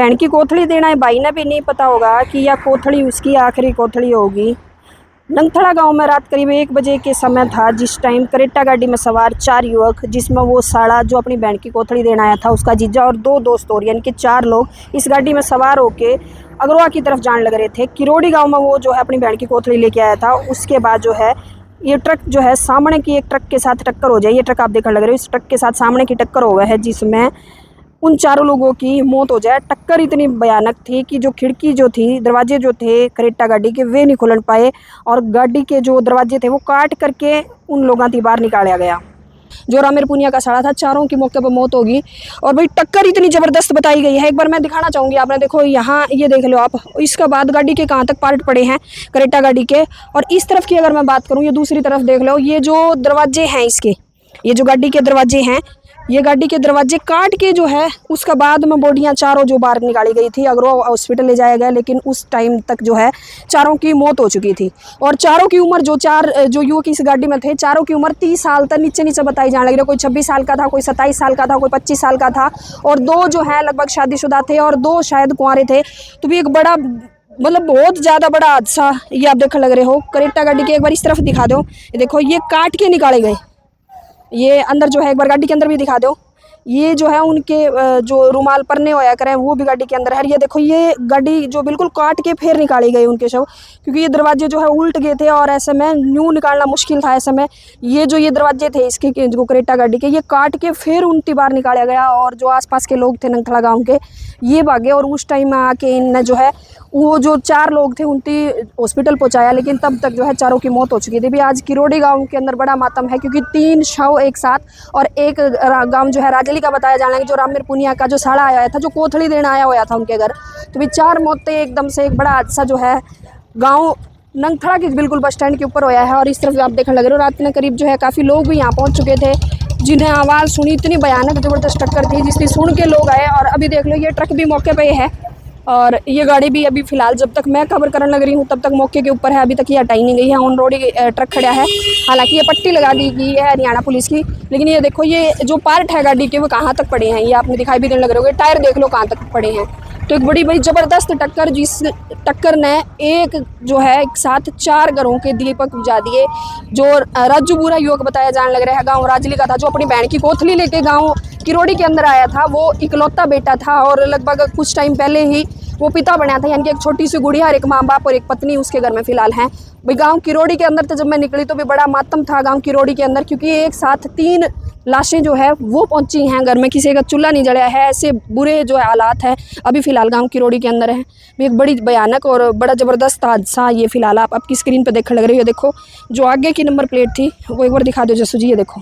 बहन की कोथड़ी देना है। भाई ने भी नहीं पता होगा कि यह कोथड़ी उसकी आखिरी कोथड़ी होगी। नंगथड़ा गांव में रात करीब 1 बजे के समय था, जिस टाइम करेटा गाड़ी में सवार 4 युवक, जिसमें वो साला जो अपनी बहन की कोथड़ी देना आया था, उसका जीजा और 2 दोस्त और यानी कि 4 लोग इस गाड़ी में सवार होके अगरवा की तरफ जाने लग रहे थे। किरोड़ी गांव में वो जो है अपनी बहन की कोथड़ी लेके आया था। उसके बाद जो है ये ट्रक जो है सामने की एक ट्रक के साथ टक्कर हो जाए। ये ट्रक आप देखने लग रहे हो, इस ट्रक के साथ सामने की टक्कर हुआ है, जिसमें उन 4 लोगों की मौत हो जाए। टक्कर इतनी भयानक थी कि जो खिड़की जो थी, दरवाजे जो थे करेटा गाड़ी के, वे नहीं खुल पाए और गाड़ी के जो दरवाजे थे वो काट करके उन लोगों की बाहर निकाला गया। जो रामेर पुनिया का साड़ा था, 4 की मौके पर मौत होगी। और भाई टक्कर इतनी ज़बरदस्त बताई गई है, एक बार मैं दिखाना चाहूँगी। आपने देखो यहाँ, ये देख लो आप, इसके बाद गाड़ी के कहाँ तक पार्ट पड़े हैं करेटा गाड़ी के। और इस तरफ की अगर मैं बात करूँ, ये दूसरी तरफ देख लो, ये जो दरवाजे हैं इसके, ये जो गाड़ी के दरवाजे हैं, ये गाड़ी के दरवाजे काट के जो है उसका बाद में बॉडियां 4 जो बाहर निकाली गई थी, अगरो हॉस्पिटल ले जाया गया। लेकिन उस टाइम तक जो है 4 की मौत हो चुकी थी। और 4 की उम्र, जो 4 जो युवक इस गाड़ी में थे, 4 की उम्र 30 साल तक नीचे बताई जाने लगी। कोई 26 साल का था, कोई 27 साल का था, कोई 25 साल का था, और 2 जो है लगभग शादीशुदा थे और 2 शायद कुंवारे थे। तो भी एक बड़ा, मतलब बहुत ज़्यादा बड़ा हादसा ये आप देखने लग रहे हो। करेटा गाड़ी के एक बार इस तरफ दिखा दो, ये देखो, ये काट के निकाले गए। ये अंदर जो है एक बार गाड़ी के अंदर भी दिखा दो, ये जो है उनके जो रुमाल परने होया करें वो भी गाड़ी के अंदर है। ये देखो, ये गाड़ी जो बिल्कुल काट के फिर निकाली गई उनके शव, क्योंकि ये दरवाजे जो है उल्ट गए थे और ऐसे में न्यू निकालना मुश्किल था। ऐसे में ये जो ये दरवाजे थे इसके जो करेटा गाड़ी के, ये काट के फिर उनकी बाहर निकाला गया। और जो आसपास के लोग थे नंगथड़ा गाँव के, ये भागे और उस टाइम में आके इनने जो है वो जो 4 लोग थे उनकी हॉस्पिटल पहुंचाया। लेकिन तब तक जो है 4 की मौत हो चुकी थी। भी आज किरोड़ी गांव के अंदर बड़ा मातम है, क्योंकि 3 शव एक साथ, और एक गांव जो है राजली का बताया जाना है, जो रामेर पुनिया का जो साड़ा आया था, जो कोथड़ी देना आया हुआ था उनके घर। तो भी 4 मौतें एकदम से, एक बड़ा हादसा जो है गाँव नंगथड़ा के बिल्कुल बस स्टैंड के ऊपर होया है। और इस तरफ आप देखने लगे हो, रात में करीब जो है काफ़ी लोग भी यहाँ पहुँच चुके थे, जिन्हें आवाज़ सुनी, इतनी भयानक ज़बरदस्त टक्कर थी जिसकी सुन के लोग आए। और अभी देख लो, ये ट्रक भी मौके पे है और ये गाड़ी भी अभी फ़िलहाल जब तक मैं खबर करने लग रही हूँ तब तक मौके के ऊपर है। अभी तक ये हटाई नहीं गई है, ऑन रोड ट्रक खड़ा है। हालांकि ये पट्टी लगा दी गई है हरियाणा पुलिस की, लेकिन ये देखो, ये जो पार्ट है गाड़ी के वो कहाँ तक पड़े हैं, ये आपने दिखाई भी देने लग रहे हो। टायर देख लो कहाँ तक पड़े हैं। तो एक बड़ी ज़बरदस्त टक्कर, जिस टक्कर ने एक जो है एक साथ 4 घरों के दीपक बुझा दिए। जो राजू बुरा युवक बताया जाने लग रहा है, गाँव राजली का था, जो अपनी बहन की कोथली लेके गाँव किरोड़ी के अंदर आया था। वो इकलौता बेटा था और लगभग कुछ टाइम पहले ही वो पिता बना था, यानी कि एक छोटी सी गुड़िया और एक माँ बाप और एक पत्नी उसके घर में फ़िलहाल हैं। भाई गांव किरोड़ी के अंदर तो जब मैं निकली तो भी बड़ा मातम था गांव किरोड़ी के अंदर, क्योंकि एक साथ 3 लाशें जो है वो पहुंची हैं घर में, किसी का चूल्हा नहीं जलाया है। ऐसे बुरे जो हालात हैं अभी फ़िलहाल गांव किरोड़ी के अंदर है। एक बड़ी भयानक और बड़ा ज़बरदस्त हादसा ये फ़िलहाल आप आपकी स्क्रीन पर देखने लग रही हो। देखो, जो आगे की नंबर प्लेट थी वो एक बार दिखा दो जसू जी, ये देखो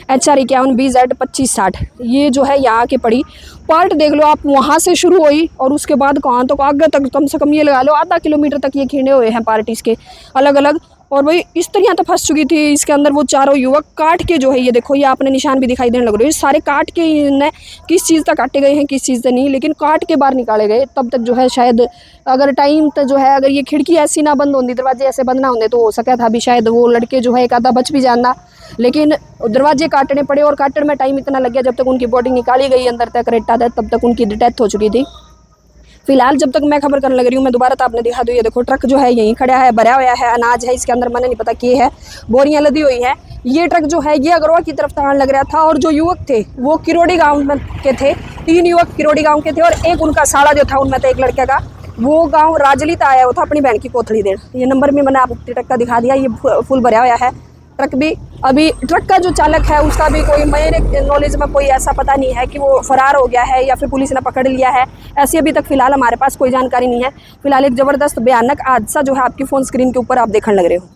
HR51 BZ 2560, ये जो है यहाँ के पड़ी। पार्ट देख लो आप, वहाँ से शुरू हुई और उसके बाद कहाँ तो आगे तक, कम से कम ये लगा लो आधा किलोमीटर तक ये खींचे हुए हैं पार्ट इसके अलग अलग। और भाई इस तरह तो फंस चुकी थी इसके अंदर वो 4 युवक। काट के जो है, ये देखो, ये आपने निशान भी दिखाई देने लग रहे हो, ये सारे काट के इन्हें किस चीज़ तक काटे गए हैं किस चीज़ से नहीं, लेकिन काट के बाहर निकाले गए। तब तक जो है शायद अगर टाइम तो जो है, अगर ये खिड़की ऐसी ना बंद होती, दरवाजे ऐसे बंद ना होते, तो हो सका था अभी शायद वो लड़के जो है एक आधा बच भी जाना। लेकिन दरवाजे काटने पड़े और काटने में टाइम इतना लग गया, जब तक उनकी बॉडी निकाली गई अंदर तक करेटा था तब तक उनकी डेथ हो चुकी थी। फिलहाल जब तक मैं खबर करने लग रही हूँ, मैं दोबारा तो आपने दिखा दूँ, ये देखो ट्रक जो है यहीं खड़ा है, भरा हुआ है, अनाज है इसके अंदर, मैंने नहीं पता क्या है, बोरियां लदी हुई है। ये ट्रक जो है ये अगरवा की तरफ आने लग रहा था। और जो युवक थे वो किरोड़ी गाँव में के थे, 3 युवक किरोड़ी गाँव के थे और एक उनका साड़ा जो था उनमें तो एक लड़के का, वो गाँव राजली था आया हुआ था अपनी बहन की कोथड़ी देन। ये नंबर भी मैंने आपको ट्रक का दिखा दिया, ये फुल भरा हुआ है ट्रक भी। अभी ट्रक का जो चालक है उसका भी कोई मेरे नॉलेज में कोई ऐसा पता नहीं है कि वो फरार हो गया है या फिर पुलिस ने पकड़ लिया है, ऐसी अभी तक फिलहाल हमारे पास कोई जानकारी नहीं है। फिलहाल एक ज़बरदस्त भयानक हादसा जो है आपकी फ़ोन स्क्रीन के ऊपर आप देखने लग रहे हो।